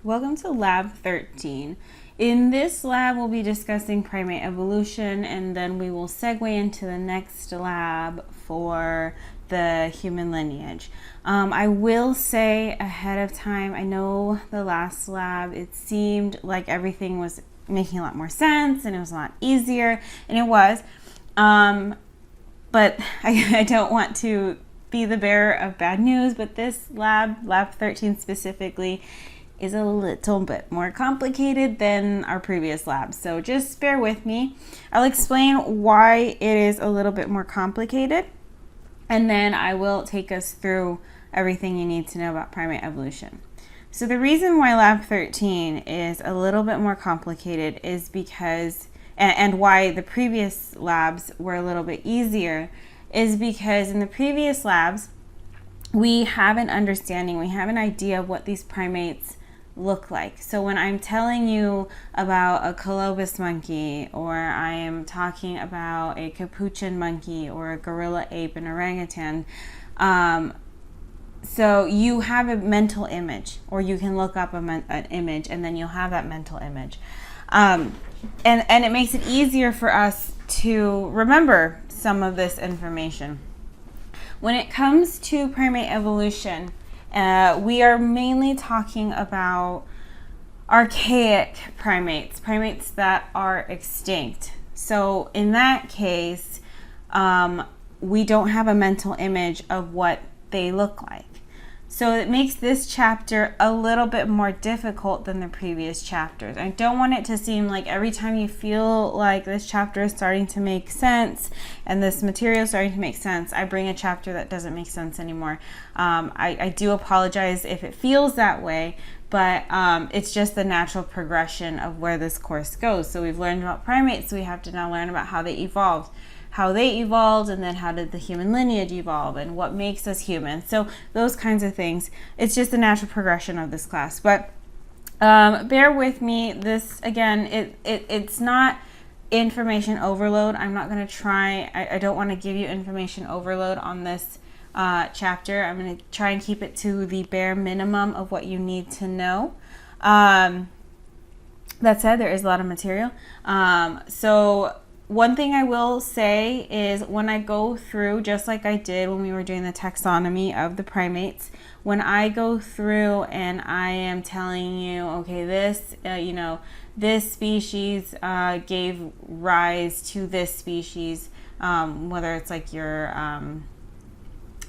Welcome to Lab 13. In this lab, we'll be discussing primate evolution, and then we will segue into the next lab for the human lineage. I will say ahead of time, I know the last lab, it seemed like everything was making a lot more sense and it was a lot easier, and it was. But I don't want to be the bearer of bad news, but this lab 13 specifically, is a little bit more complicated than our previous labs. So just bear with me. I'll explain why it is a little bit more complicated, and then I will take us through everything you need to know about primate evolution. So the reason why lab 13 is a little bit more complicated is because, and why the previous labs were a little bit easier, is because in the previous labs, we have an understanding, we have an idea of what these primates look like. So when I'm telling you about a colobus monkey, or I am talking about a capuchin monkey or a gorilla ape and orangutan, so you have a mental image, or you can look up an image and then you'll have that mental image. And it makes it easier for us to remember some of this information. When it comes to primate evolution, we are mainly talking about archaic primates that are extinct. So in that case, we don't have a mental image of what they look like. So it makes this chapter a little bit more difficult than the previous chapters. I don't want it to seem like every time you feel like this chapter is starting to make sense and this material is starting to make sense, I bring a chapter that doesn't make sense anymore. I do apologize if it feels that way, but it's just the natural progression of where this course goes. So we've learned about primates, so we have to now learn about how they evolved, and then how did the human lineage evolve, and what makes us human. So those kinds of things. It's just the natural progression of this class. But bear with me. This, again, it's not information overload. I'm not going to try. I don't want to give you information overload on this chapter. I'm going to try and keep it to the bare minimum of what you need to know. That said, there is a lot of material. So one thing I will say is when I go through, just like I did when we were doing the taxonomy of the primates, when I go through and I am telling you, okay, this, this species gave rise to this species, whether it's like your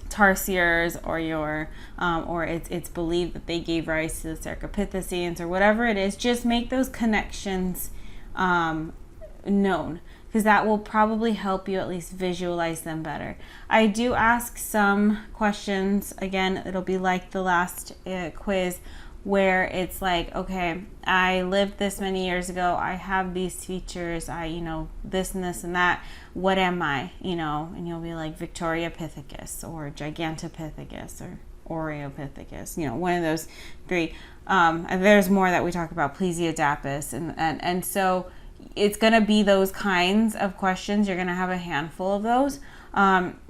Tarsiers or it's believed that they gave rise to the Cercopithecines or whatever it is, just make those connections known, because that will probably help you at least visualize them better. I do ask some questions. Again, it'll be like the last quiz, where it's like, okay, I lived this many years ago, I have these features, this and this and that, what am I, and you'll be like Victoriapithecus or Gigantopithecus or Oreopithecus, one of those three. And there's more that we talk about, Plesiodapus, and so it's going to be those kinds of questions. You're going to have a handful of those.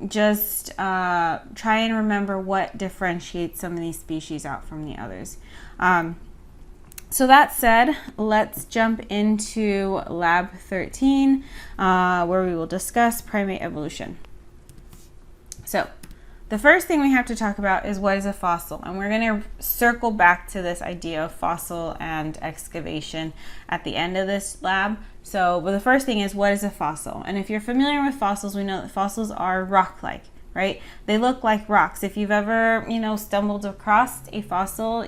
Just try and remember what differentiates some of these species out from the others. So that said, let's jump into Lab 13, where we will discuss primate evolution. So the first thing we have to talk about is what is a fossil, and we're going to circle back to this idea of fossil and excavation at the end of this lab. But the first thing is, what is a fossil? And if you're familiar with fossils, we know that fossils are rock-like, right? They look like rocks. If you've ever, stumbled across a fossil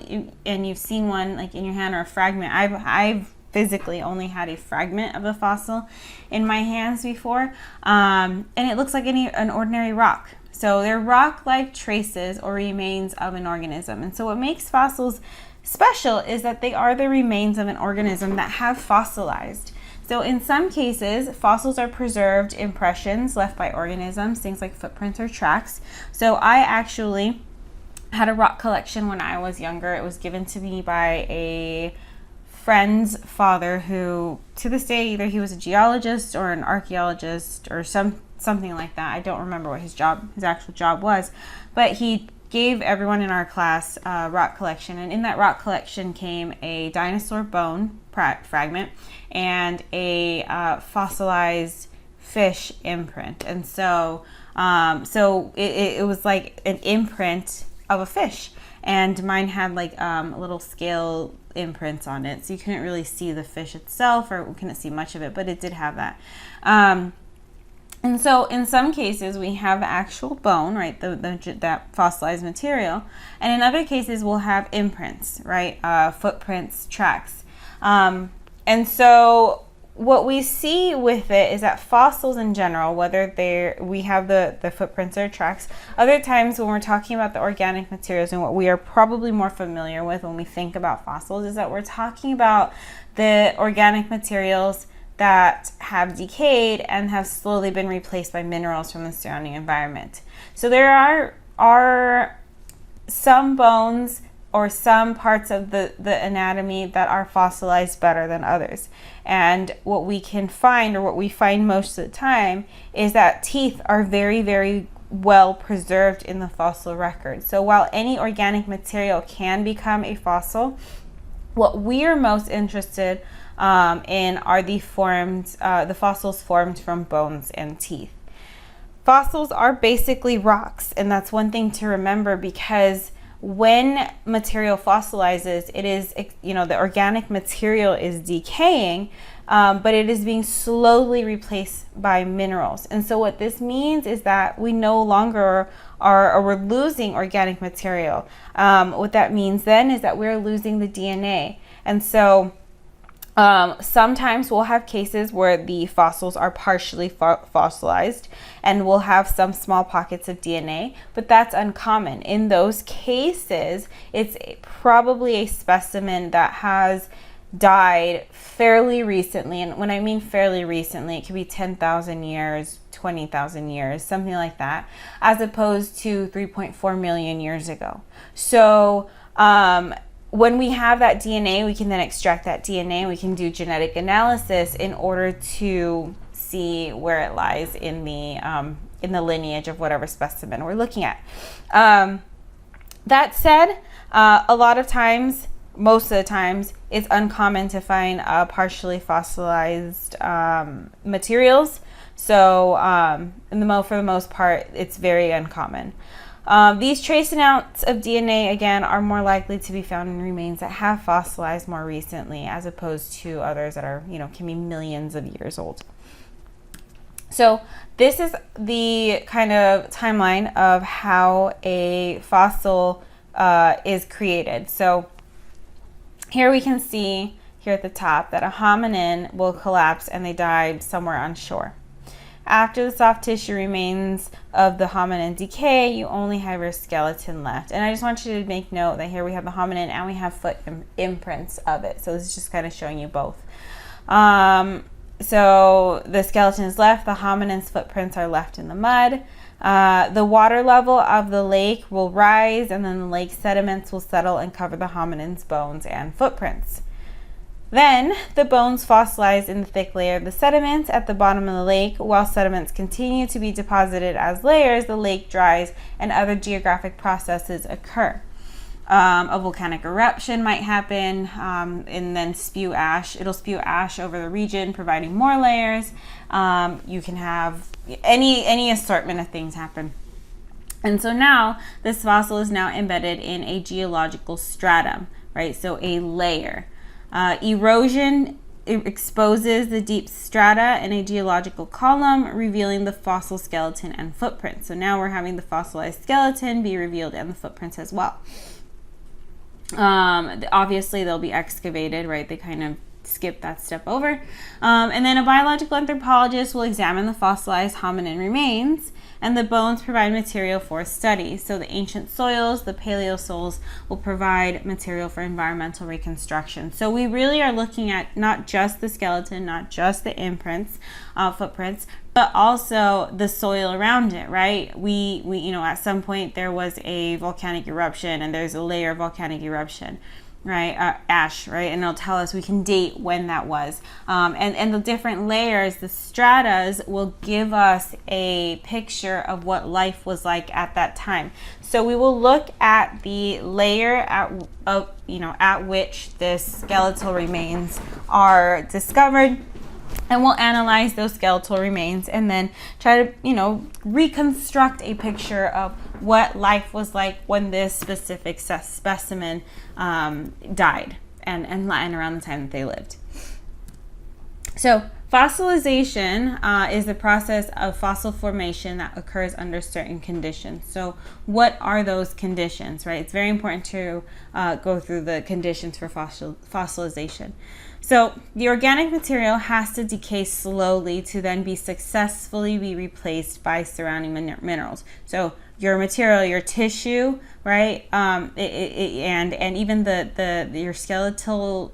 and you've seen one like in your hand, or a fragment, I've physically only had a fragment of a fossil in my hands before, and it looks like an ordinary rock. So they're rock-like traces or remains of an organism. And so what makes fossils special is that they are the remains of an organism that have fossilized. So in some cases, fossils are preserved impressions left by organisms, things like footprints or tracks. So I actually had a rock collection when I was younger. It was given to me by a friend's father who, to this day, either he was a geologist or an archaeologist or something like that. I don't remember what his actual job was, but he gave everyone in our class a rock collection, and in that rock collection came a dinosaur bone fragment and a fossilized fish imprint. And so it was like an imprint of a fish, and mine had like little scale imprints on it, so you couldn't really see the fish itself, or we couldn't see much of it, but it did have that. And so in some cases we have the actual bone, right, that fossilized material, and in other cases we'll have imprints, right, footprints, tracks. And so what we see with it is that fossils in general, whether we have the footprints or tracks, other times when we're talking about the organic materials, and what we are probably more familiar with when we think about fossils is that we're talking about the organic materials that have decayed and have slowly been replaced by minerals from the surrounding environment. So there are some bones or some parts of the anatomy that are fossilized better than others. And what we can find, or what we find most of the time, is that teeth are very, very well preserved in the fossil record. So while any organic material can become a fossil, what we are most interested in are the fossils formed from bones and teeth. Fossils are basically rocks, and that's one thing to remember, because when material fossilizes, it is, the organic material is decaying, but it is being slowly replaced by minerals. And so what this means is that we no longer or we're losing organic material. What that means then is that we're losing the DNA. And so sometimes we'll have cases where the fossils are partially fossilized, and we'll have some small pockets of DNA, but that's uncommon. In those cases, it's probably a specimen that has died fairly recently. And when I mean fairly recently, it could be 10,000 years, 20,000 years, something like that, as opposed to 3.4 million years ago. So when we have that DNA, we can then extract that DNA. We can do genetic analysis in order to see where it lies in the lineage of whatever specimen we're looking at. That said, a lot of times, most of the times, it's uncommon to find partially fossilized materials. So for the most part, it's very uncommon. These trace amounts of DNA, again, are more likely to be found in remains that have fossilized more recently, as opposed to others that are, can be millions of years old. So this is the kind of timeline of how a fossil is created. So here we can see here at the top that a hominin will collapse and they died somewhere on shore. After the soft tissue remains of the hominin decay, you only have your skeleton left. And I just want you to make note that here we have the hominin and we have foot imprints of it. So this is just kind of showing you both. So the skeleton is left, the hominin's footprints are left in the mud. The water level of the lake will rise, and then the lake sediments will settle and cover the hominin's bones and footprints. Then the bones fossilize in the thick layer of the sediments at the bottom of the lake. While sediments continue to be deposited as layers, the lake dries and other geographic processes occur. A volcanic eruption might happen and then spew ash. It'll spew ash over the region, providing more layers. You can have any assortment of things happen. And so now this fossil is now embedded in a geological stratum, right? So a layer. Erosion exposes the deep strata in a geological column, revealing the fossil skeleton and footprints. So now we're having the fossilized skeleton be revealed and the footprints as well. Obviously they'll be excavated, right? They kind of skip that step over. And then a biological anthropologist will examine the fossilized hominin remains, and the bones provide material for study. So the ancient soils, the paleosols, will provide material for environmental reconstruction. So we really are looking at not just the skeleton, not just the imprints, footprints, but also the soil around it, right? We at some point there was a volcanic eruption, and there's a layer of volcanic eruption. right? Ash, right? And it'll tell us, we can date when that was. And the different layers, the stratas, will give us a picture of what life was like at that time. So we will look at the layer at which this skeletal remains are discovered, and we'll analyze those skeletal remains and then try to, reconstruct a picture of what life was like when this specific specimen died and around the time that they lived. So fossilization is the process of fossil formation that occurs under certain conditions. So what are those conditions, right? It's very important to go through the conditions for fossilization. So the organic material has to decay slowly to then be successfully replaced by surrounding minerals. So your material, your tissue, right, and even your skeletal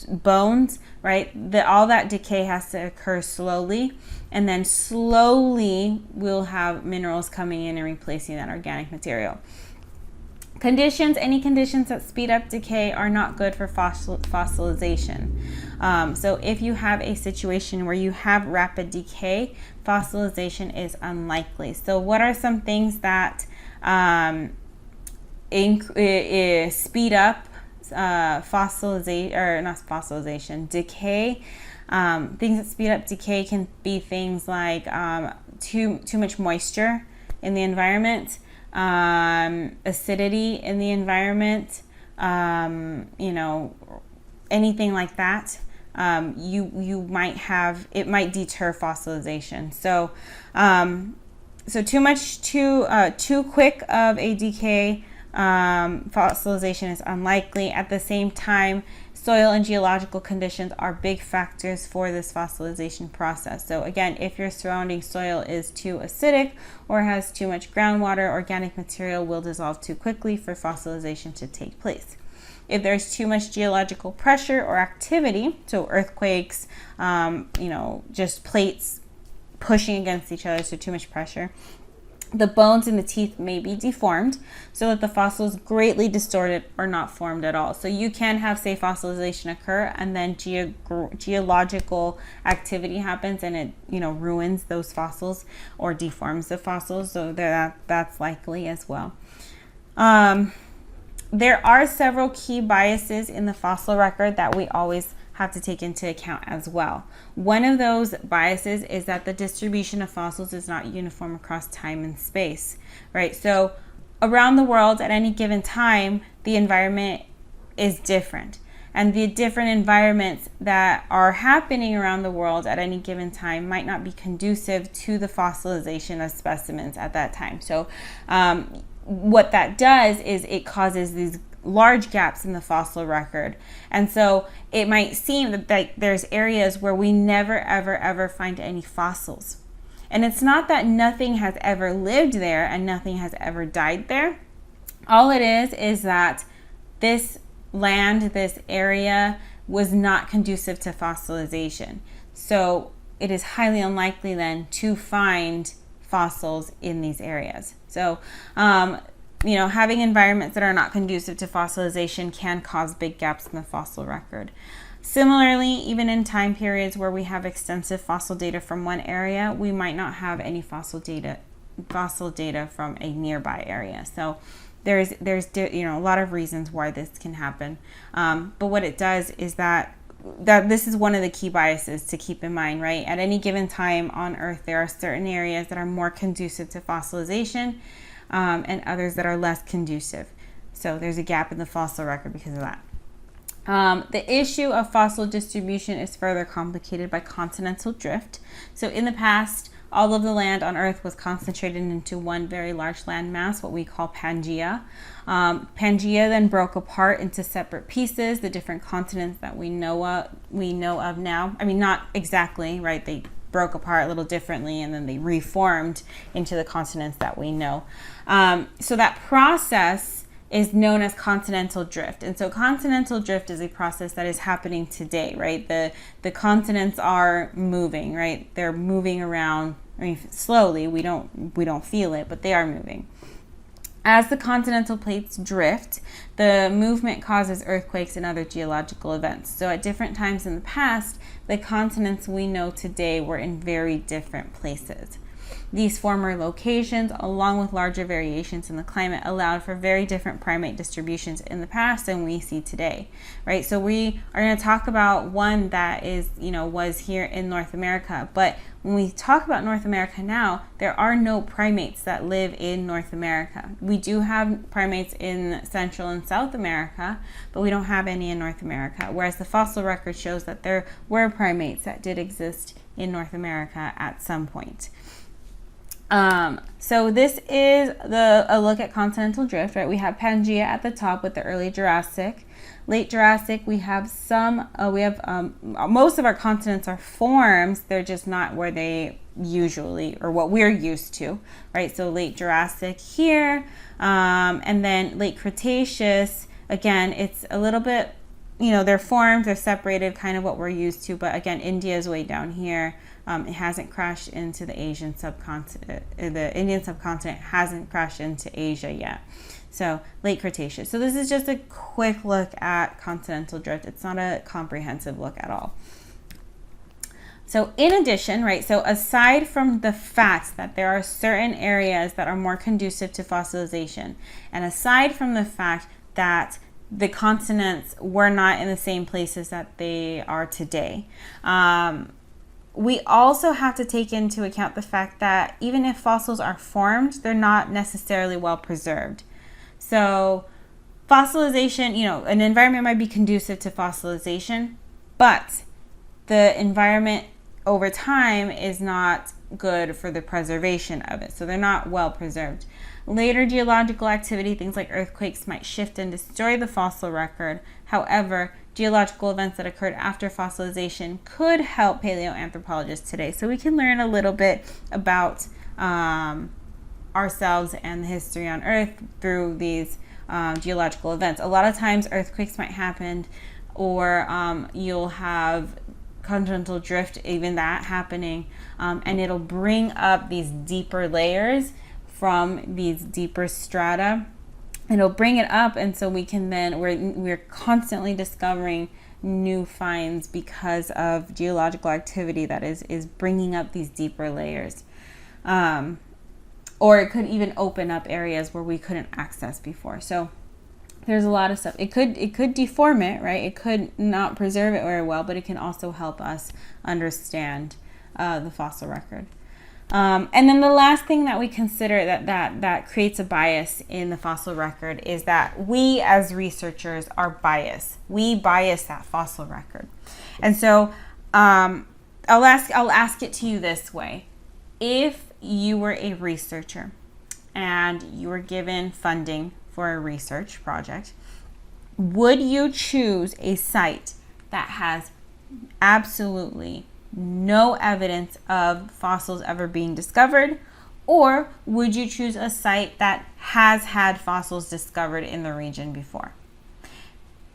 bones, right, all that decay has to occur slowly, and then slowly we'll have minerals coming in and replacing that organic material. Any conditions that speed up decay are not good for fossilization. So if you have a situation where you have rapid decay, fossilization is unlikely. So what are some things that speed up decay? Things that speed up decay can be things like too much moisture in the environment, acidity in the environment, anything like that. You might have, it might deter fossilization. So too quick of a decay, fossilization is unlikely. At the same time, soil and geological conditions are big factors for this fossilization process. So again, if your surrounding soil is too acidic or has too much groundwater, organic material will dissolve too quickly for fossilization to take place. If there's too much geological pressure or activity, so earthquakes, just plates pushing against each other, so too much pressure, the bones in the teeth may be deformed so that the fossils greatly distorted or not formed at all. So you can have, say, fossilization occur and then geological activity happens and it, ruins those fossils or deforms the fossils. So that's likely as well. There are several key biases in the fossil record that we always have to take into account as well. One of those biases is that the distribution of fossils is not uniform across time and space, right? So around the world at any given time, the environment is different. And the different environments that are happening around the world at any given time might not be conducive to the fossilization of specimens at that time. So what that does is it causes these large gaps in the fossil record. And so it might seem that there's areas where we never, ever find any fossils. And it's not that nothing has ever lived there and nothing has ever died there. All it is that this land, this area was not conducive to fossilization. So it is highly unlikely then to find fossils in these areas. So, having environments that are not conducive to fossilization can cause big gaps in the fossil record. Similarly, even in time periods where we have extensive fossil data from one area, we might not have any fossil data from a nearby area. So there's a lot of reasons why this can happen. But what it does is that this is one of the key biases to keep in mind, right? At any given time on Earth, there are certain areas that are more conducive to fossilization, and others that are less conducive. So there's a gap in the fossil record because of that. The issue of fossil distribution is further complicated by continental drift. So in the past, all of the land on Earth was concentrated into one very large landmass, what we call Pangea. Pangea then broke apart into separate pieces, the different continents that we know of now. I mean, not exactly, right? They broke apart a little differently and then they reformed into the continents that we know. So that process is known as continental drift. And so continental drift is a process that is happening today, right? The continents are moving, right? They're moving around, slowly. We don't feel it, but they are moving. As the continental plates drift, the movement causes earthquakes and other geological events. So at different times in the past, the continents we know today were in very different places. These former locations, along with larger variations in the climate, allowed for very different primate distributions in the past than we see today, right? So we are going to talk about one that is, was here in North America. But when we talk about North America now, there are no primates that live in North America. We do have primates in Central and South America, but we don't have any in North America. Whereas the fossil record shows that there were primates that did exist in North America at some point. So this is a look at continental drift, right? We have Pangea at the top with the early Jurassic. Late Jurassic, we have most of our continents are forms. They're just not where they usually, or what we're used to, right? So late Jurassic here, and then late Cretaceous, again, it's a little bit, they're formed, they're separated, kind of what we're used to, but again, India is way down here. It hasn't crashed into the Asian subcontinent. The Indian subcontinent hasn't crashed into Asia yet. So late Cretaceous. So this is just a quick look at continental drift. It's not a comprehensive look at all. So in addition, right, so aside from the fact that there are certain areas that are more conducive to fossilization, and aside from the fact that the continents were not in the same places that they are today, we also have to take into account the fact that even if fossils are formed, they're not necessarily well preserved. So fossilization, an environment might be conducive to fossilization, but the environment over time is not good for the preservation of it. So they're not well preserved. Later geological activity, things like earthquakes, might shift and destroy the fossil record. However, geological events that occurred after fossilization could help paleoanthropologists today. So we can learn a little bit about ourselves and the history on Earth through these geological events. A lot of times earthquakes might happen, or you'll have continental drift, even that happening, and it'll bring up these deeper layers from these deeper strata. It'll bring it up, and so we can then, we're constantly discovering new finds because of geological activity that is bringing up these deeper layers. Or it could even open up areas where we couldn't access before. So there's a lot of stuff. It could deform it, right? It could not preserve it very well, but it can also help us understand the fossil record. And then the last thing that we consider that creates a bias in the fossil record is that we as researchers are biased. We bias that fossil record. And so I'll ask it to you this way. If you were a researcher and you were given funding for a research project, would you choose a site that has absolutely no evidence of fossils ever being discovered, or would you choose a site that has had fossils discovered in the region before?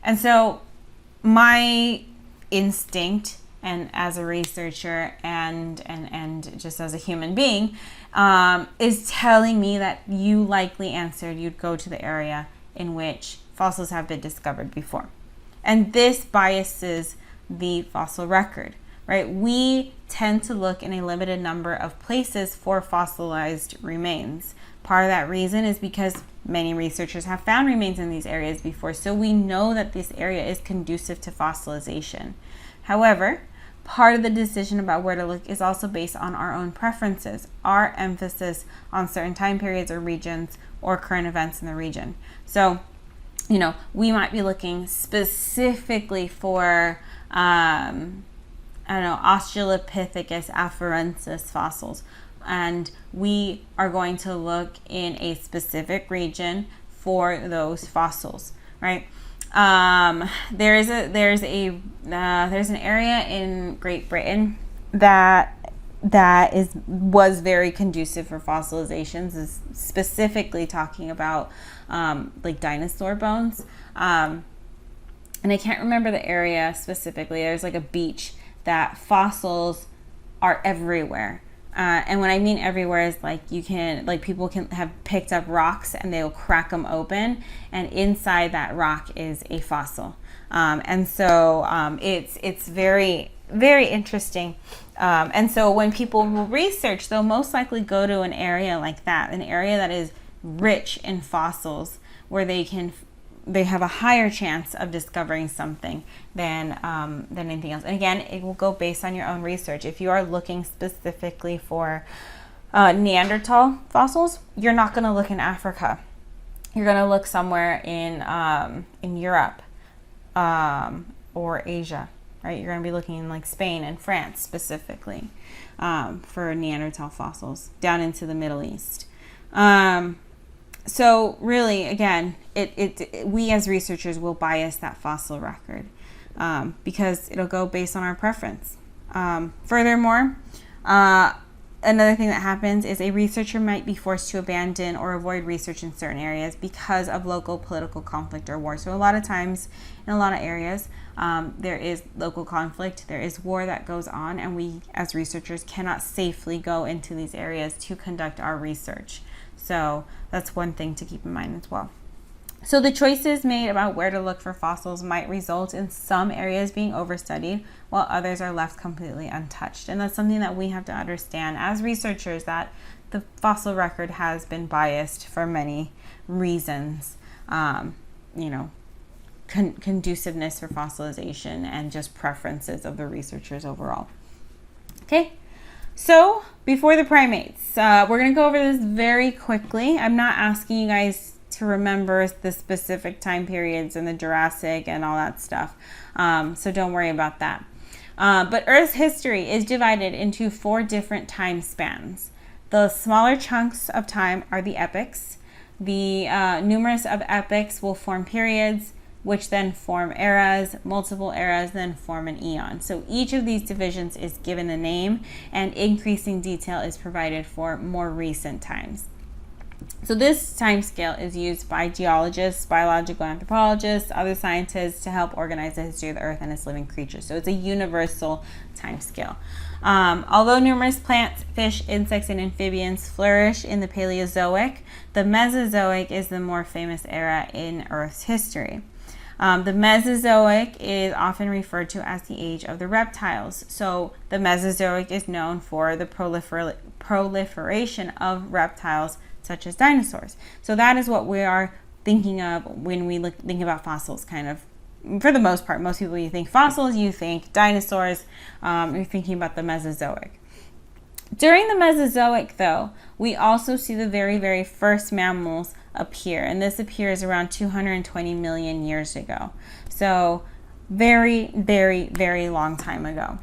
And so my instinct, and as a researcher and just as a human being, is telling me that you likely answered you'd go to the area in which fossils have been discovered before. And this biases the fossil record, right? We tend to look in a limited number of places for fossilized remains. Part of that reason is because many researchers have found remains in these areas before, so we know that this area is conducive to fossilization. However, part of the decision about where to look is also based on our own preferences, our emphasis on certain time periods or regions or current events in the region. So, we might be looking specifically for, Australopithecus afarensis fossils, and we are going to look in a specific region for those fossils, right? There's an area in Great Britain that was very conducive for fossilizations, is specifically talking about like dinosaur bones, and I can't remember the area specifically. There's like a beach that fossils are everywhere. And what I mean everywhere is like people can have picked up rocks and they'll crack them open, and inside that rock is a fossil. And so it's very, very interesting. And so when people will research, they'll most likely go to an area like that, an area that is rich in fossils, where they have a higher chance of discovering something than anything else. And again, it will go based on your own research. If you are looking specifically for Neanderthal fossils, you're not going to look in Africa. You're going to look somewhere in Europe or Asia, right? You're going to be looking in like Spain and France specifically for Neanderthal fossils, down into the Middle East. So really, again, we as researchers will bias that fossil record because it'll go based on our preference. Furthermore, another thing that happens is a researcher might be forced to abandon or avoid research in certain areas because of local political conflict or war. So a lot of times, in a lot of areas, there is local conflict, there is war that goes on, and we as researchers cannot safely go into these areas to conduct our research. So that's one thing to keep in mind as well. So the choices made about where to look for fossils might result in some areas being overstudied while others are left completely untouched. And that's something that we have to understand as researchers, that the fossil record has been biased for many reasons. Conduciveness for fossilization and just preferences of the researchers overall. Okay. So before the primates, we're going to go over this very quickly. I'm not asking you guys to remember the specific time periods in the Jurassic and all that stuff. So don't worry about that. But Earth's history is divided into 4 different time spans. The smaller chunks of time are the epochs. The numerous of epochs will form periods, which then form eras. Multiple eras then form an eon. So each of these divisions is given a name, and increasing detail is provided for more recent times. So this time scale is used by geologists, biological anthropologists, other scientists to help organize the history of the Earth and its living creatures. So it's a universal time scale. Although numerous plants, fish, insects, and amphibians flourish in the Paleozoic, the Mesozoic is the more famous era in Earth's history. The Mesozoic is often referred to as the age of the reptiles. So the Mesozoic is known for the proliferation of reptiles such as dinosaurs. So that is what we are thinking of when we think about fossils, kind of. For the most part, most people, you think fossils, you think dinosaurs, you're thinking about the Mesozoic. During the Mesozoic, though, we also see the very, very first mammals appear, and this appears around 220 million years ago. So very, very, very long time ago.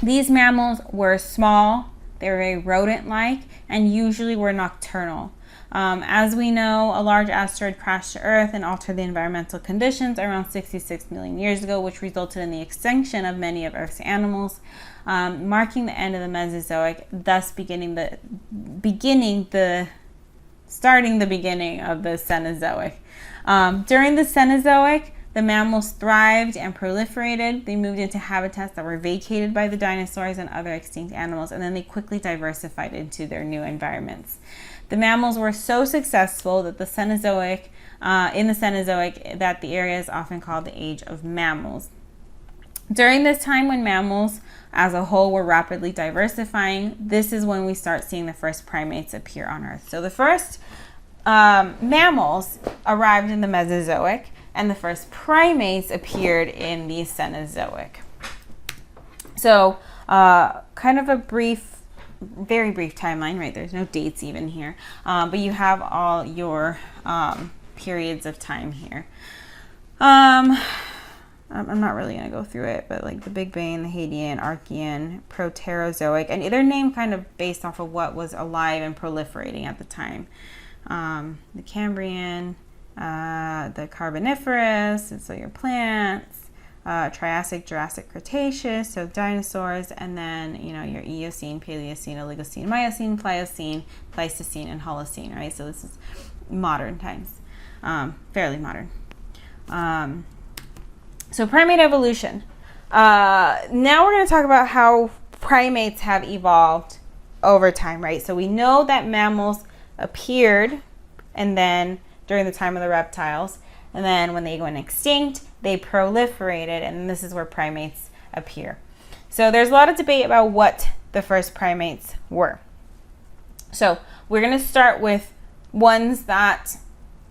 These mammals were small, they were very rodent-like, and usually were nocturnal. As we know, a large asteroid crashed to Earth and altered the environmental conditions around 66 million years ago, which resulted in the extinction of many of Earth's animals, marking the end of the Mesozoic, thus starting the beginning of the Cenozoic. During the Cenozoic, the mammals thrived and proliferated. They moved into habitats that were vacated by the dinosaurs and other extinct animals, and then they quickly diversified into their new environments. The mammals were so successful that the Cenozoic, that the area is often called the Age of Mammals. During this time when mammals as a whole were rapidly diversifying, this is when we start seeing the first primates appear on Earth. So the first mammals arrived in the Mesozoic, and the first primates appeared in the Cenozoic. So kind of a very brief timeline, right? There's no dates even here, but you have all your periods of time here. I'm not really going to go through it, but like the Big Bang, the Hadean, Archean, Proterozoic, and they're named kind of based off of what was alive and proliferating at the time. The Cambrian, the Carboniferous, and so your plants, Triassic, Jurassic, Cretaceous, so dinosaurs, and then, your Eocene, Paleocene, Oligocene, Miocene, Pliocene, Pleistocene, and Holocene, right? So this is modern times, fairly modern. So primate evolution. Now we're going to talk about how primates have evolved over time, right? So we know that mammals appeared and then during the time of the reptiles, and then when they went extinct, they proliferated, and this is where primates appear. So there's a lot of debate about what the first primates were. So we're going to start with ones that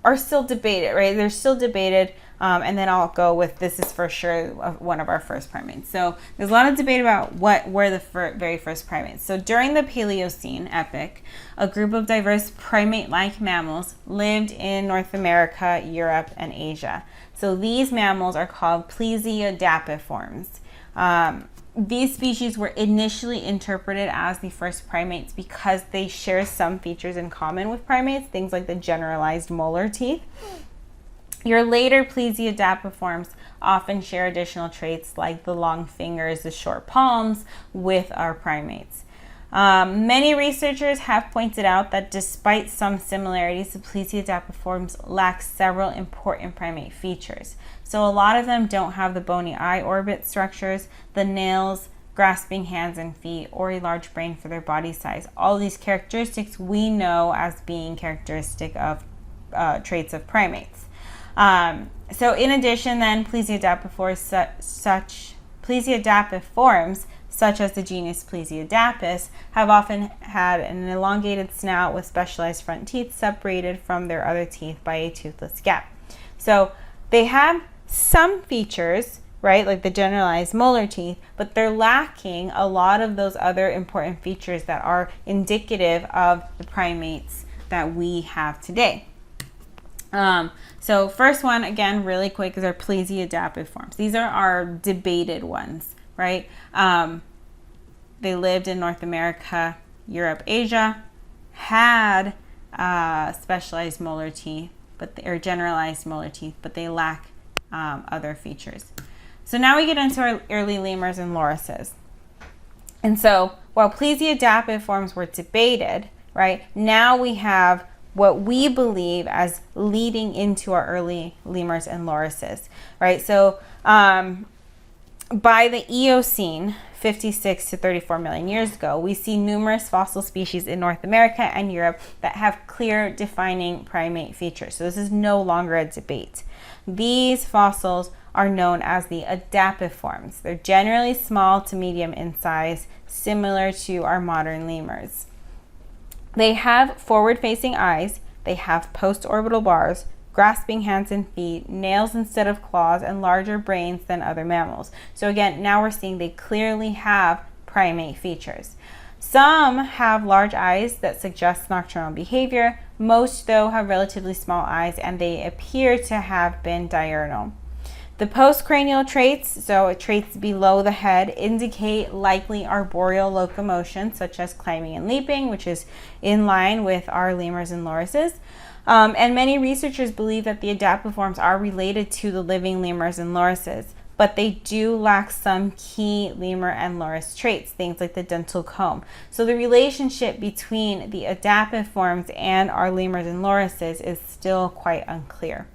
are still debated, right? They're still debated, and then I'll go with this is for sure one of our first primates. So there's a lot of debate about what were the very first primates. So during the Paleocene epoch, a group of diverse primate-like mammals lived in North America, Europe, and Asia. So these mammals are called plesiadapiforms. These species were initially interpreted as the first primates because they share some features in common with primates, things like the generalized molar teeth. Your later plesiadapiforms often share additional traits like the long fingers, the short palms with our primates. Many researchers have pointed out that despite some similarities, the plesiadapiforms lack several important primate features. So a lot of them don't have the bony eye orbit structures, the nails, grasping hands and feet, or a large brain for their body size. All these characteristics we know as being characteristic of traits of primates. So in addition, then, plesiadapiforms such as the genus Plesiadapis have often had an elongated snout with specialized front teeth separated from their other teeth by a toothless gap. So they have some features, right, like the generalized molar teeth, but they're lacking a lot of those other important features that are indicative of the primates that we have today. So first one, again, really quick, is our plesiadapiforms. These are our debated ones, right? They lived in North America, Europe, Asia, had specialized molar teeth, or generalized molar teeth, but they lack other features. So now we get into our early lemurs and lorises. And so while plesiadapiforms were debated, right, now we have what we believe as leading into our early lemurs and lorises, right? So by the Eocene, 56 to 34 million years ago, we see numerous fossil species in North America and Europe that have clear defining primate features. So this is no longer a debate. These fossils are known as the adapiforms. They're generally small to medium in size, similar to our modern lemurs. They have forward-facing eyes, they have post-orbital bars, grasping hands and feet, nails instead of claws, and larger brains than other mammals. So again, now we're seeing they clearly have primate features. Some have large eyes that suggest nocturnal behavior. Most, though, have relatively small eyes, and they appear to have been diurnal. The postcranial traits, so traits below the head, indicate likely arboreal locomotion, such as climbing and leaping, which is in line with our lemurs and lorises. And many researchers believe that the adapiforms are related to the living lemurs and lorises, but they do lack some key lemur and loris traits, things like the dental comb. So the relationship between the adapiforms and our lemurs and lorises is still quite unclear.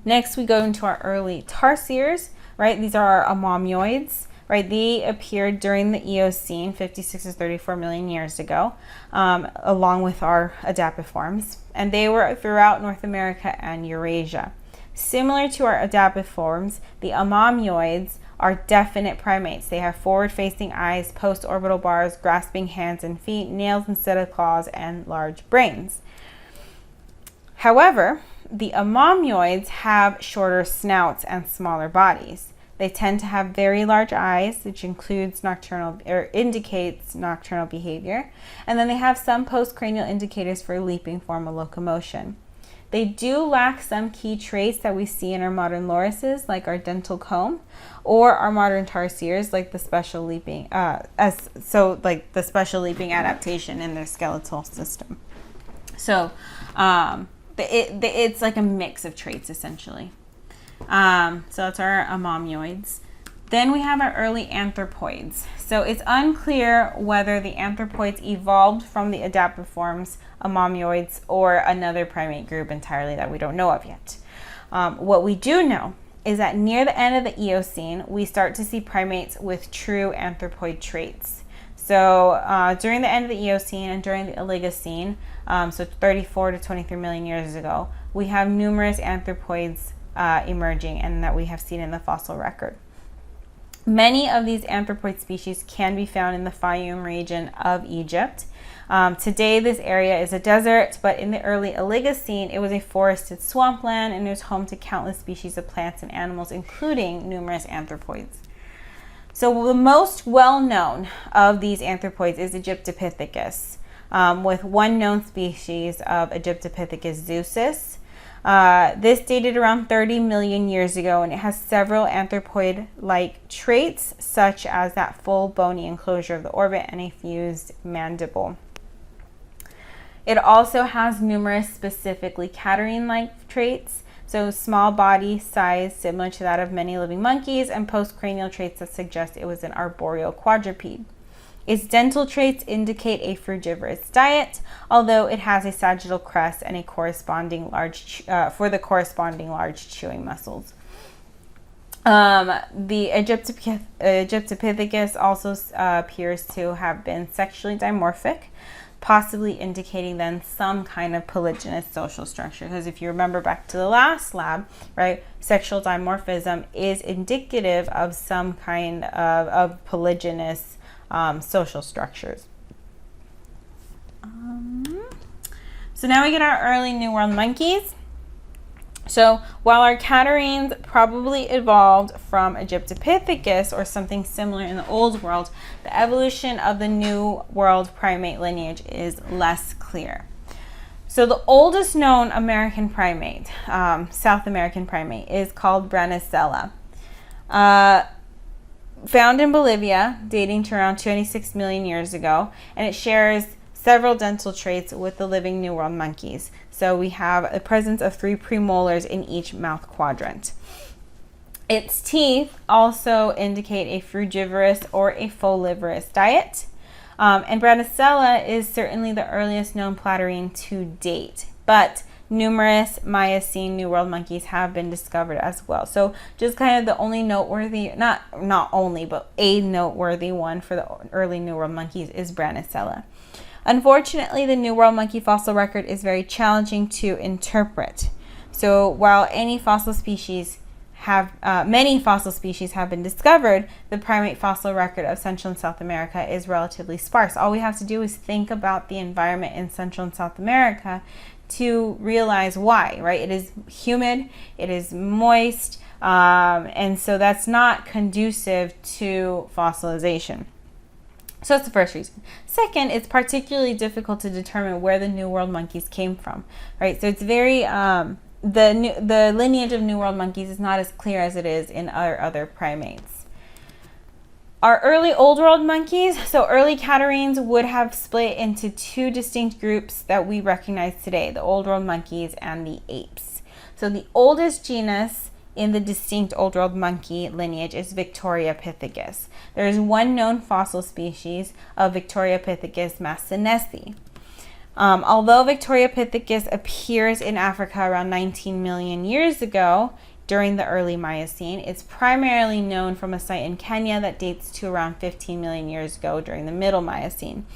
Next, we go into our early tarsiers, right? These are our amomioids, right? They appeared during the Eocene, 56 to 34 million years ago, along with our adapiforms, and they were throughout North America and Eurasia. Similar to our adapiforms, the amomioids are definite primates. They have forward-facing eyes, post-orbital bars, grasping hands and feet, nails instead of claws, and large brains. However, the amomioids have shorter snouts and smaller bodies. They tend to have very large eyes, which indicates nocturnal behavior, and then they have some postcranial indicators for leaping form of locomotion. They do lack some key traits that we see in our modern lorises, like our dental comb, or our modern tarsiers, like the special leaping, the special leaping adaptation in their skeletal system. So, it's like a mix of traits, essentially. So that's our amomioids. Then we have our early anthropoids. So it's unclear whether the anthropoids evolved from the adapiforms, amomioids, or another primate group entirely that we don't know of yet. What we do know is that near the end of the Eocene, we start to see primates with true anthropoid traits. So during the end of the Eocene and during the Oligocene, so 34 to 23 million years ago, we have numerous anthropoids emerging and that we have seen in the fossil record. Many of these anthropoid species can be found in the Fayum region of Egypt. Today, this area is a desert, but in the early Oligocene, it was a forested swampland and it was home to countless species of plants and animals, including numerous anthropoids. So the most well-known of these anthropoids is Egyptopithecus, with one known species of Egyptopithecus zeusis. This dated around 30 million years ago, and it has several anthropoid-like traits, such as that full bony enclosure of the orbit and a fused mandible. It also has numerous specifically catarrhine-like traits, so small body size similar to that of many living monkeys, and postcranial traits that suggest it was an arboreal quadruped. Its dental traits indicate a frugivorous diet, although it has a sagittal crest and a corresponding large large chewing muscles. The Egyptopithecus also appears to have been sexually dimorphic, possibly indicating then some kind of polygynous social structure. Because if you remember back to the last lab, right, sexual dimorphism is indicative of some kind of polygynous social structures. So now we get our early New World monkeys. So while our catarrhines probably evolved from Egyptopithecus or something similar in the Old World, the evolution of the New World primate lineage is less clear. So the oldest known American primate, South American primate, is called Brachycella. Found in Bolivia, dating to around 26 million years ago, and it shares several dental traits with the living New World monkeys. So we have a presence of 3 premolars in each mouth quadrant. Its teeth also indicate a frugivorous or a folivorous diet. And Brachycella is certainly the earliest known platyrine to date, but numerous Miocene New World monkeys have been discovered as well. So just kind of the only noteworthy, not only, but a noteworthy one for the early New World monkeys is Brachycella. Unfortunately, the New World monkey fossil record is very challenging to interpret. So while many fossil species have been discovered, the primate fossil record of Central and South America is relatively sparse. All we have to do is think about the environment in Central and South America to realize why, right? It is humid, it is moist, and so that's not conducive to fossilization. So that's the first reason. Second, it's particularly difficult to determine where the New World monkeys came from, right? So it's very, the lineage of New World monkeys is not as clear as it is in our other primates. Our early Old World monkeys, so early catarrhines would have split into 2 distinct groups that we recognize today, the Old World monkeys and the apes. So the oldest genus in the distinct Old World monkey lineage is Victoriopithecus. There is one known fossil species of Victoriopithecus massinensis. Although Victoriopithecus appears in Africa around 19 million years ago during the early Miocene, it's primarily known from a site in Kenya that dates to around 15 million years ago during the Middle Miocene.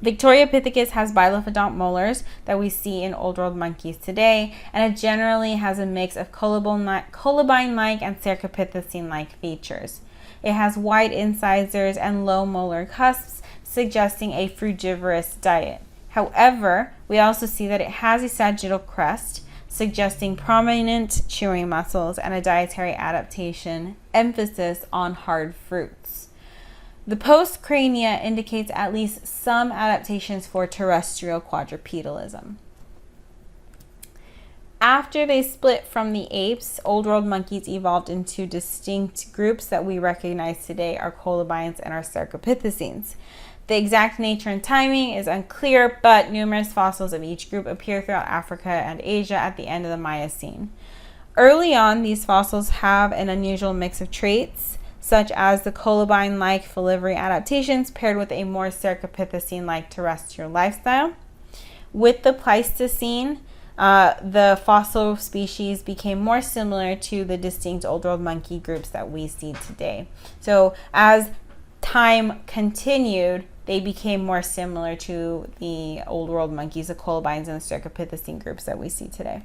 Victoriopithecus has bilophodont molars that we see in Old World monkeys today, and it generally has a mix of colobine-like and cercopithecine-like features. It has wide incisors and low molar cusps, suggesting a frugivorous diet. However, we also see that it has a sagittal crest, suggesting prominent chewing muscles and a dietary adaptation emphasis on hard fruits. The postcrania indicates at least some adaptations for terrestrial quadrupedalism. After they split from the apes, Old World monkeys evolved into distinct groups that we recognize today, our colobines and our cercopithecines. The exact nature and timing is unclear, but numerous fossils of each group appear throughout Africa and Asia at the end of the Miocene. Early on, these fossils have an unusual mix of traits, such as the colobine-like folivory adaptations paired with a more cercopithecine-like terrestrial lifestyle. With the Pleistocene, the fossil species became more similar to the distinct Old World monkey groups that we see today. So as time continued, they became more similar to the old world monkeys, the colobines, and the Strepsipithecine groups that we see today.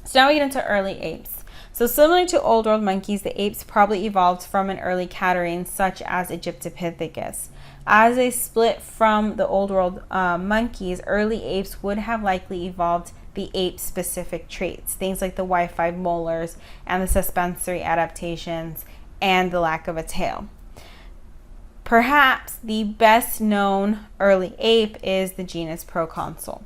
So now we get into early apes. So similar to old world monkeys, the apes probably evolved from an early catarrhine such as Egyptopithecus. As they split from the old world monkeys, early apes would have likely evolved the ape-specific traits, things like the Y5 molars and the suspensory adaptations and the lack of a tail. Perhaps the best known early ape is the genus Proconsul.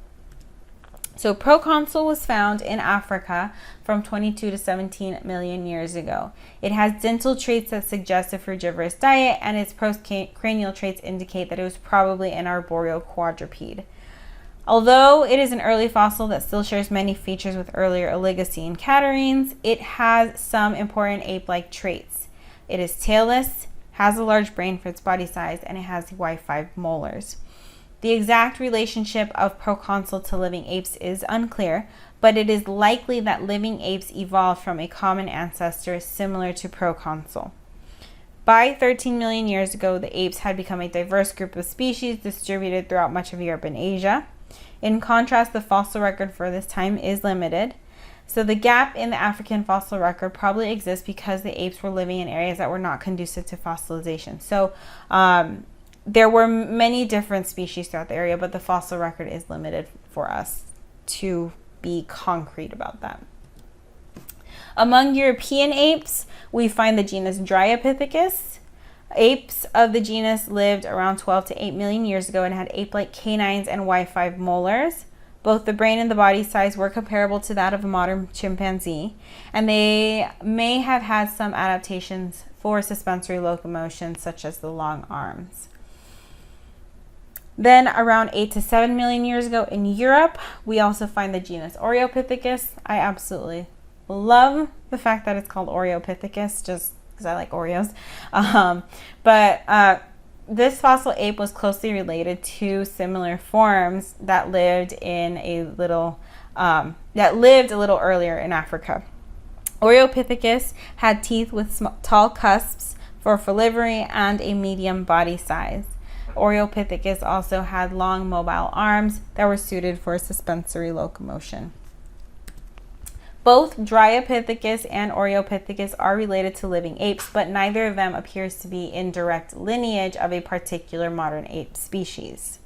So Proconsul was found in Africa from 22 to 17 million years ago. It has dental traits that suggest a frugivorous diet, and its postcranial traits indicate that it was probably an arboreal quadruped. Although it is an early fossil that still shares many features with earlier Oligocene catarrhines, it has some important ape-like traits. It is tailless, has a large brain for its body size, and it has the Y5 molars. The exact relationship of Proconsul to living apes is unclear, but it is likely that living apes evolved from a common ancestor similar to Proconsul. By 13 million years ago, the apes had become a diverse group of species distributed throughout much of Europe and Asia. In contrast, the fossil record for this time is limited. So the gap in the African fossil record probably exists because the apes were living in areas that were not conducive to fossilization. So there were many different species throughout the area, but the fossil record is limited for us to be concrete about that. Among European apes, we find the genus Dryopithecus. Apes of the genus lived around 12 to 8 million years ago and had ape-like canines and Y5 molars. Both the brain and the body size were comparable to that of a modern chimpanzee, and they may have had some adaptations for suspensory locomotion, such as the long arms. Then around 8 to 7 million years ago in Europe, we also find the genus Oreopithecus. I absolutely love the fact that it's called Oreopithecus, just because I like Oreos. This fossil ape was closely related to similar forms that lived a little earlier in Africa. Oreopithecus had teeth with tall cusps for folivory and a medium body size. Oreopithecus also had long mobile arms that were suited for suspensory locomotion. Both Dryopithecus and Oreopithecus are related to living apes, but neither of them appears to be in direct lineage of a particular modern ape species.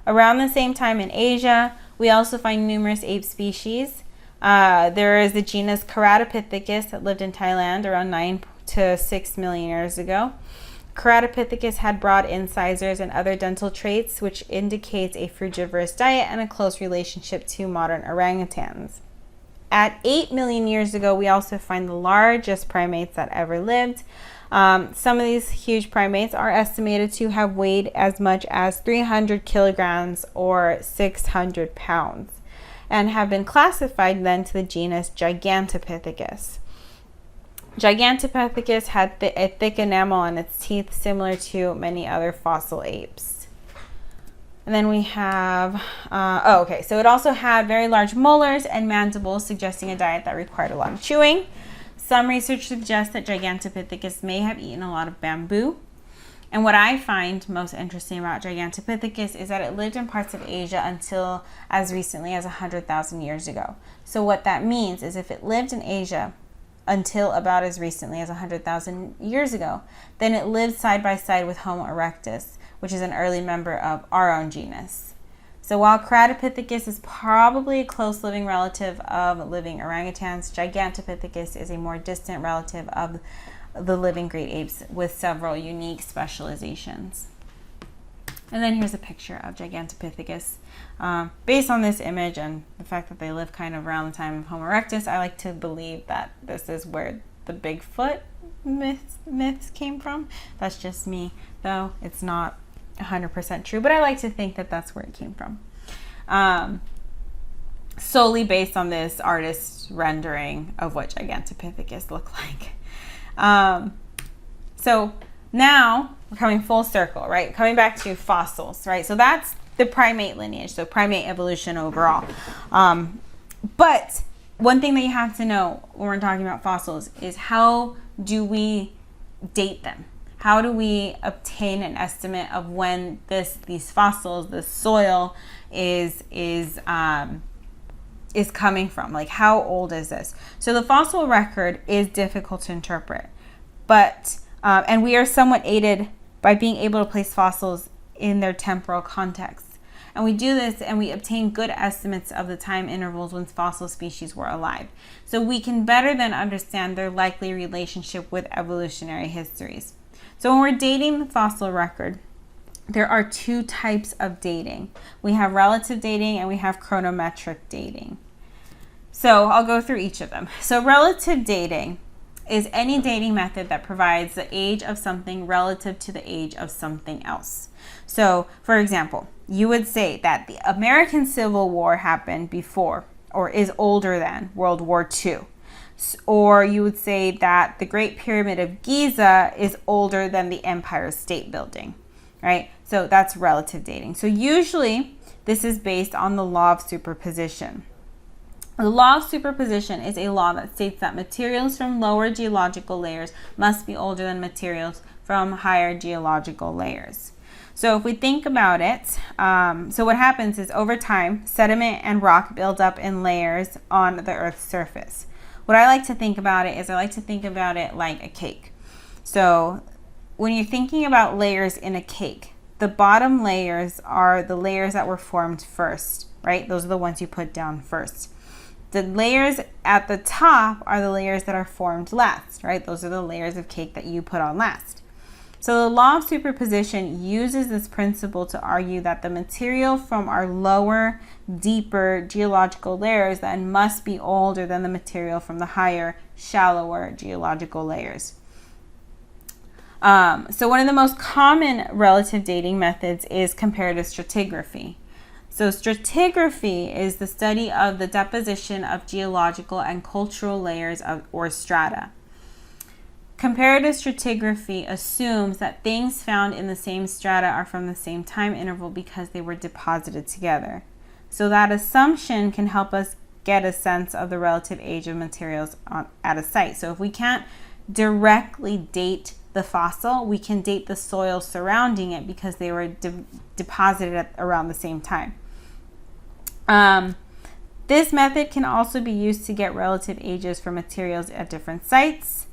Around the same time in Asia, we also find numerous ape species. There is the genus Ceratopithecus that lived in Thailand around 9 to 6 million years ago. Ceratopithecus had broad incisors and other dental traits, which indicates a frugivorous diet and a close relationship to modern orangutans. At 8 million years ago, we also find the largest primates that ever lived. Some of these huge primates are estimated to have weighed as much as 300 kilograms or 600 pounds and have been classified then to the genus Gigantopithecus. Gigantopithecus had a thick enamel on its teeth, similar to many other fossil apes. And then we have, so it also had very large molars and mandibles, suggesting a diet that required a lot of chewing. Some research suggests that Gigantopithecus may have eaten a lot of bamboo. And what I find most interesting about Gigantopithecus is that it lived in parts of Asia until as recently as 100,000 years ago. So what that means is if it lived in Asia until about as recently as 100,000 years ago, then it lived side by side with Homo erectus, which is an early member of our own genus. So while Ceratopithecus is probably a close living relative of living orangutans, Gigantopithecus is a more distant relative of the living great apes with several unique specializations. And then here's a picture of Gigantopithecus. Based on this image and the fact that they live kind of around the time of Homo erectus, I like to believe that this is where the Bigfoot myths came from. That's just me, though it's not 100% true, but I like to think that that's where it came from. Solely based on this artist's rendering of what Gigantopithecus looked like. So now we're coming full circle, right? Coming back to fossils, right? So that's the primate lineage, so primate evolution overall. But one thing that you have to know when we're talking about fossils is how do we date them? how do we obtain an estimate of when these fossils, this soil is coming from? Like, how old is this? So the fossil record is difficult to interpret, but and we are somewhat aided by being able to place fossils in their temporal context. And we do this and we obtain good estimates of the time intervals when fossil species were alive. So we can better then understand their likely relationship with evolutionary histories. So when we're dating the fossil record, there are two types of dating. We have relative dating and we have chronometric dating. So I'll go through each of them. So relative dating is any dating method that provides the age of something relative to the age of something else. So, for example, you would say that the American Civil War happened before or is older than World War II. Or you would say that the Great Pyramid of Giza is older than the Empire State Building, right? So that's relative dating. So usually this is based on the law of superposition. The law of superposition is a law that states that materials from lower geological layers must be older than materials from higher geological layers. So if we think about it, so what happens is over time, sediment and rock build up in layers on the Earth's surface. What I like to think about it is I like to think about it like a cake. So when you're thinking about layers in a cake, the bottom layers are the layers that were formed first, right? Those are the ones you put down first. The layers at the top are the layers that are formed last, right? Those are the layers of cake that you put on last. So the law of superposition uses this principle to argue that the material from our lower, deeper geological layers then must be older than the material from the higher, shallower geological layers. So one of the most common relative dating methods is comparative stratigraphy. So stratigraphy is the study of the deposition of geological and cultural layers or strata. Comparative stratigraphy assumes that things found in the same strata are from the same time interval because they were deposited together. So that assumption can help us get a sense of the relative age of materials at a site. So if we can't directly date the fossil, we can date the soil surrounding it because they were deposited at around the same time. This method can also be used to get relative ages for materials at different sites.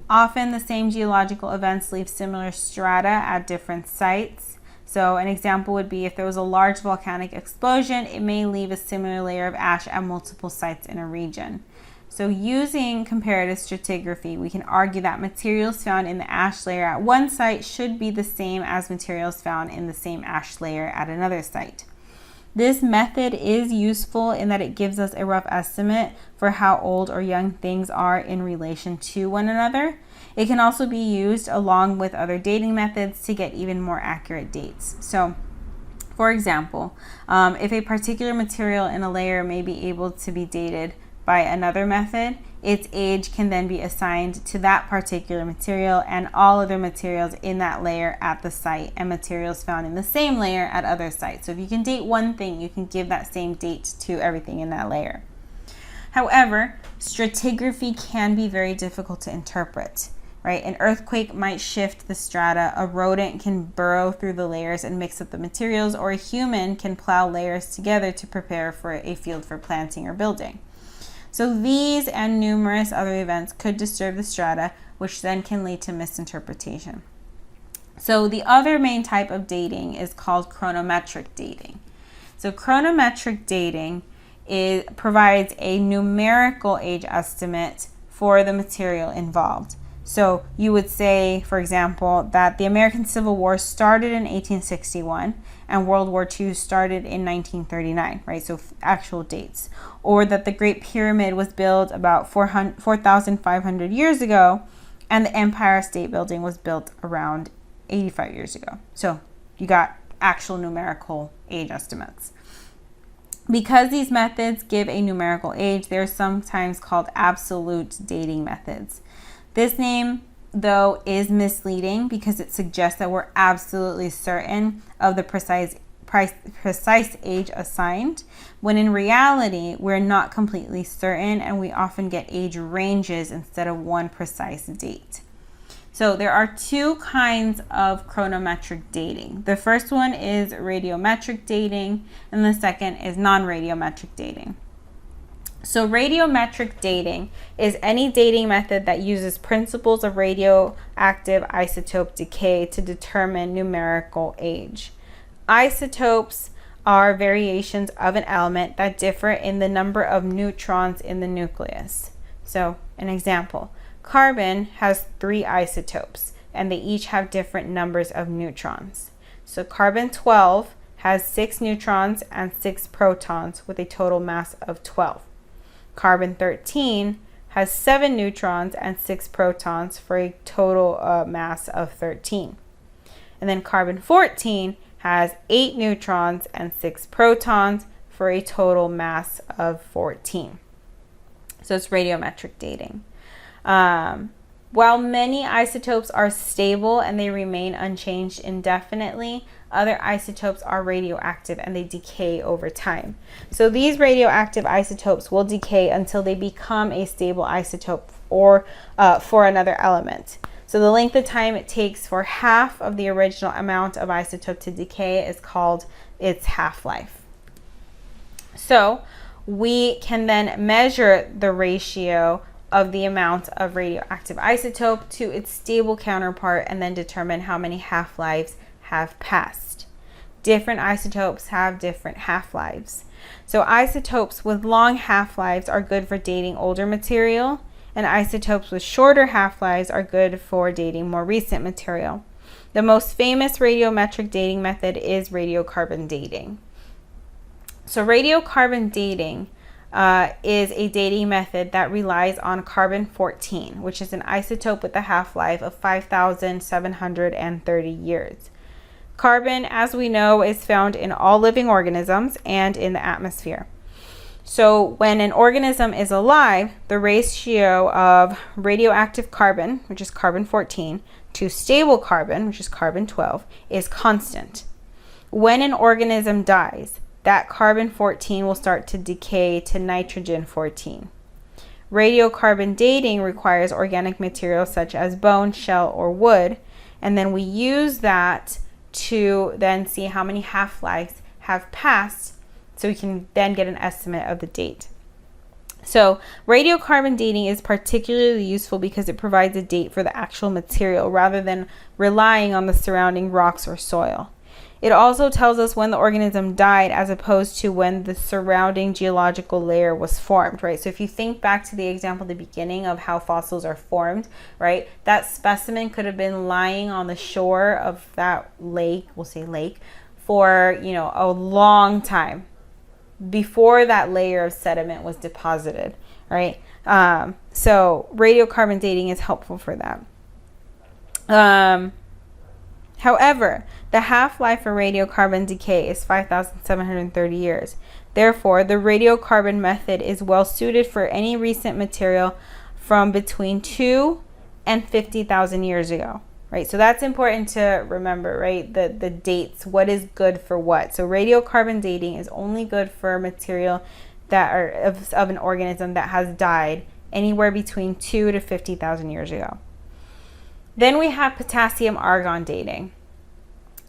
Often the same geological events leave similar strata at different sites. So an example would be if there was a large volcanic explosion, it may leave a similar layer of ash at multiple sites in a region. So using comparative stratigraphy, we can argue that materials found in the ash layer at one site should be the same as materials found in the same ash layer at another site. This method is useful in that it gives us a rough estimate for how old or young things are in relation to one another. It can also be used along with other dating methods to get even more accurate dates. So, for example, if a particular material in a layer may be able to be dated by another method, its age can then be assigned to that particular material and all other materials in that layer at the site and materials found in the same layer at other sites. So if you can date one thing, you can give that same date to everything in that layer. However, stratigraphy can be very difficult to interpret, right? An earthquake might shift the strata, a rodent can burrow through the layers and mix up the materials, or a human can plow layers together to prepare for a field for planting or building. So these and numerous other events could disturb the strata, which then can lead to misinterpretation. So the other main type of dating is called chronometric dating. So chronometric dating provides a numerical age estimate for the material involved. So you would say, for example, that the American Civil War started in 1861 and World War II started in 1939, right? So actual dates. Or that the Great Pyramid was built about 4,500 years ago and the Empire State Building was built around 85 years ago. So you got actual numerical age estimates. Because these methods give a numerical age, they're sometimes called absolute dating methods. This name, though, is misleading because it suggests that we're absolutely certain of the precise age assigned, when in reality, we're not completely certain and we often get age ranges instead of one precise date. So there are two kinds of chronometric dating. The first one is radiometric dating, and the second is non-radiometric dating. So radiometric dating is any dating method that uses principles of radioactive isotope decay to determine numerical age. Isotopes are variations of an element that differ in the number of neutrons in the nucleus. So, an example, carbon has 3 isotopes, and they each have different numbers of neutrons. So carbon-12 has 6 neutrons and 6 protons with a total mass of 12. Carbon-13 has 7 neutrons and 6 protons for a total mass of 13. And then carbon-14 has 8 neutrons and 6 protons for a total mass of 14. So it's radiometric dating. While many isotopes are stable and they remain unchanged indefinitely, other isotopes are radioactive and they decay over time. So these radioactive isotopes will decay until they become a stable isotope or for another element. So the length of time it takes for half of the original amount of isotope to decay is called its half-life. So we can then measure the ratio of the amount of radioactive isotope to its stable counterpart and then determine how many half-lives have passed. Different isotopes have different half-lives. So isotopes with long half-lives are good for dating older material, and isotopes with shorter half-lives are good for dating more recent material. The most famous radiometric dating method is radiocarbon dating. So radiocarbon dating is a dating method that relies on carbon-14, which is an isotope with a half-life of 5,730 years. Carbon, as we know, is found in all living organisms and in the atmosphere. So when an organism is alive, the ratio of radioactive carbon, which is carbon-14, to stable carbon, which is carbon-12, is constant. When an organism dies, that carbon-14 will start to decay to nitrogen-14. Radiocarbon dating requires organic materials such as bone, shell, or wood, and then we use that to then see how many half-lives have passed so we can then get an estimate of the date. So radiocarbon dating is particularly useful because it provides a date for the actual material rather than relying on the surrounding rocks or soil. It also tells us when the organism died as opposed to when the surrounding geological layer was formed, right? So if you think back to the example at the beginning of how fossils are formed, right? That specimen could have been lying on the shore of that lake, we'll say lake, for, a long time before that layer of sediment was deposited, right? So radiocarbon dating is helpful for that. However, the half-life for radiocarbon decay is 5,730 years. Therefore, the radiocarbon method is well suited for any recent material from between 2 and 50,000 years ago, right? So that's important to remember, right? The dates, what is good for what. So radiocarbon dating is only good for material that are of an organism that has died anywhere between 2 to 50,000 years ago. Then we have potassium-argon dating.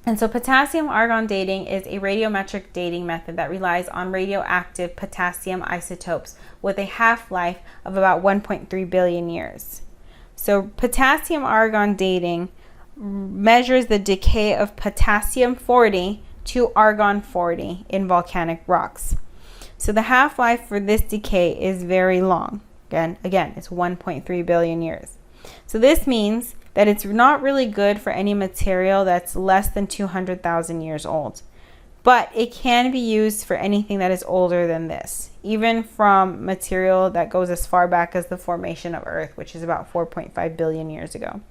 And so potassium-argon dating is a radiometric dating method that relies on radioactive potassium isotopes with a half-life of about 1.3 billion years. So potassium-argon dating measures the decay of potassium-40 to argon-40 in volcanic rocks. So the half-life for this decay is very long. Again, it's 1.3 billion years. So this means that it's not really good for any material that's less than 200,000 years old. But it can be used for anything that is older than this, even from material that goes as far back as the formation of Earth, which is about 4.5 billion years ago.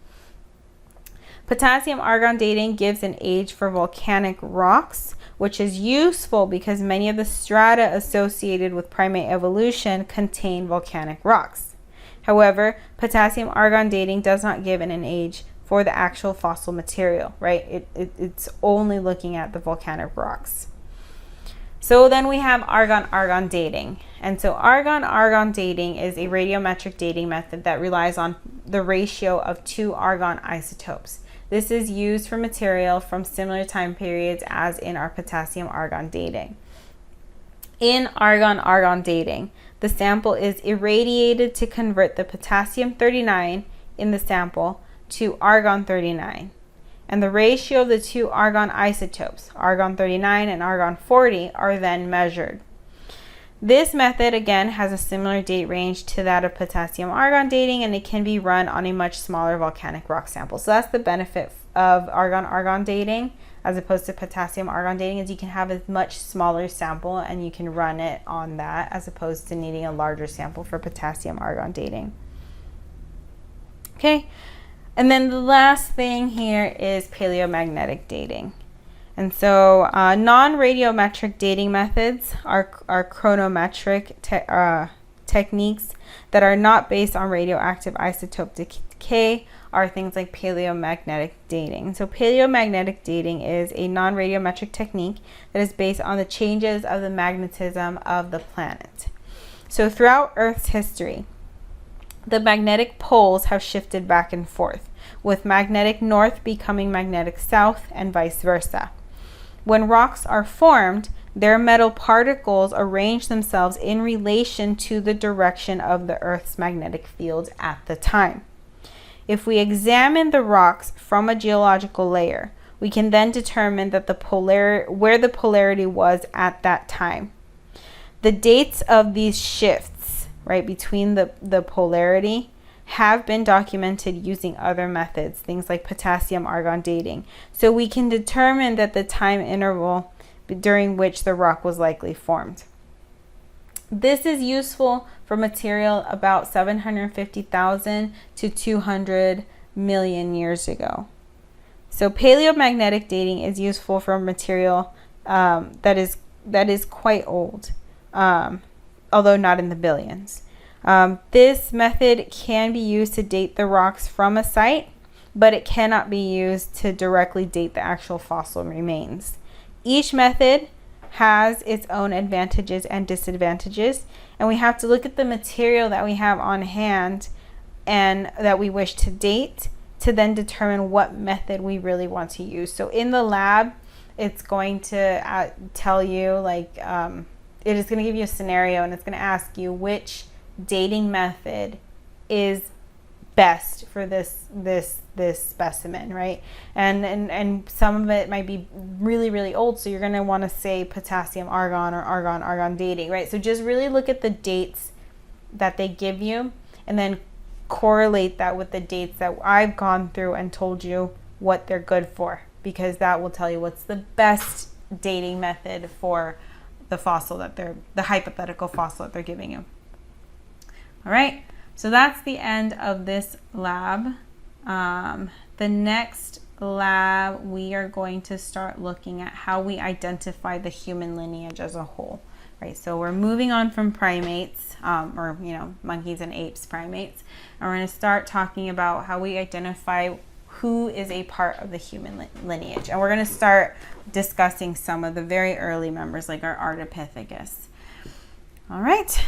Potassium-argon dating gives an age for volcanic rocks, which is useful because many of the strata associated with primate evolution contain volcanic rocks. However, potassium-argon dating does not give an age for the actual fossil material, right? It's only looking at the volcanic rocks. So then we have argon-argon dating. And so argon-argon dating is a radiometric dating method that relies on the ratio of 2 argon isotopes. This is used for material from similar time periods as in our potassium-argon dating. In argon-argon dating, the sample is irradiated to convert the potassium-39 in the sample to argon-39. And the ratio of the 2 argon isotopes, argon-39 and argon-40, are then measured. This method, again, has a similar date range to that of potassium-argon dating, and it can be run on a much smaller volcanic rock sample. So that's the benefit of argon-argon dating as opposed to potassium-argon dating, is you can have a much smaller sample and you can run it on that as opposed to needing a larger sample for potassium-argon dating. Okay, and then the last thing here is paleomagnetic dating. And so non-radiometric dating methods are chronometric techniques that are not based on radioactive isotope decay, are things like paleomagnetic dating. So paleomagnetic dating is a non-radiometric technique that is based on the changes of the magnetism of the planet. So throughout Earth's history, the magnetic poles have shifted back and forth, with magnetic north becoming magnetic south and vice versa. When rocks are formed, their metal particles arrange themselves in relation to the direction of the Earth's magnetic field at the time. If we examine the rocks from a geological layer, we can then determine that where the polarity was at that time. The dates of these shifts, right, between the polarity have been documented using other methods, things like potassium-argon dating. So we can determine that the time interval during which the rock was likely formed. This is useful for material about 750,000 to 200 million years ago. So paleomagnetic dating is useful for material that is quite old, although not in the billions. This method can be used to date the rocks from a site, but it cannot be used to directly date the actual fossil remains. Each method has its own advantages and disadvantages, and we have to look at the material that we have on hand and that we wish to date to then determine what method we really want to use. So in the lab, it's going to tell you, like, it is going to give you a scenario, and it's going to ask you which dating method is best for this specimen, right? And some of it might be really, really old, so you're going to want to say potassium argon or argon argon dating, right? So just really look at the dates that they give you and then correlate that with the dates that I've gone through and told you what they're good for, because that will tell you what's the best dating method for the fossil that the hypothetical fossil that they're giving you. All right, so that's the end of this lab. The next lab, we are going to start looking at how we identify the human lineage as a whole, right? So we're moving on from primates, or monkeys and apes, primates, and we're going to start talking about how we identify who is a part of the human lineage. And we're going to start discussing some of the very early members, like our Ardipithecus. All right.